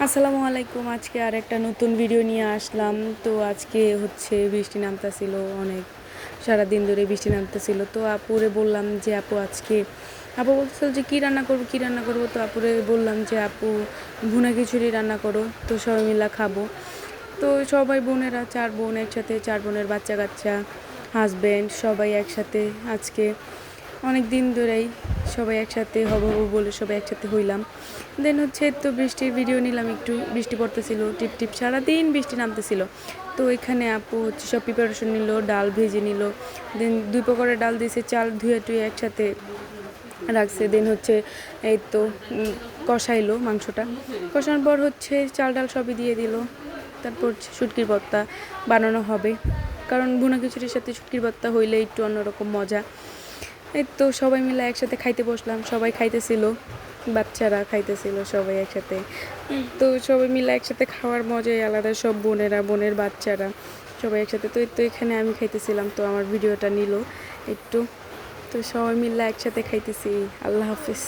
আসসালামু আলাইকুম। আজকে আরেকটা নতুন ভিডিও নিয়ে আসলাম। তো আজকে হচ্ছে বৃষ্টি নামতাছিল অনেক, সারাদিন ধরে বৃষ্টি নামতেছিল। তো আপুরে বললাম যে আপু বলছিল যে কী রান্না করবো কী রান্না করবো। তো আপুরে বললাম যে আপু ভুনা খিচুড়ি রান্না করো, তো সবাই মিলে খাবো। তো সবাই বোনেরা, 4 বোন একসাথে, 4 বোনের বাচ্চা কাচ্চা, হাজব্যান্ড সবাই একসাথে আজকে অনেক দিন ধরেই সবাই একসাথে হব হব বলে সবাই একসাথে হইলাম। দেন হচ্ছে তো বৃষ্টির ভিডিও নিলাম, একটু বৃষ্টি পড়তেছিল টিপ টিপ, সারাদিন বৃষ্টি নামতেছিল। তো এখানে আপু হচ্ছে সব প্রিপারেশন নিল, ডাল ভেজে নিল। দেন 2 প্রকারের ডাল দিয়েছে, চাল ধুয়ে টুয়ে একসাথে রাখছে। দেন হচ্ছে এই তো কষাইলো মাংসটা, কষানোর পর হচ্ছে চাল ডাল সবই দিয়ে দিল। তারপর হচ্ছে শুটকির ভর্তা বানানো হবে, কারণ ভুনা খিচুড়ির সাথে শুটকির ভর্তা হইলে একটু অন্যরকম মজা। এই তো সবাই মিলে একসাথে খাইতে বসলাম, সবাই খাইতেছিল, বাচ্চারা খাইতেছিল সবাই একসাথে। তো সবাই মিলে একসাথে খাওয়ার মজাই আলাদা, সব বোনেরা, বোনের বাচ্চারা সবাই একসাথে। তো এখানে আমি খাইতেছিলাম, তো আমার ভিডিওটা নিল একটু। তো সবাই মিলে একসাথে খাইতেছি। আল্লাহ হাফিজ।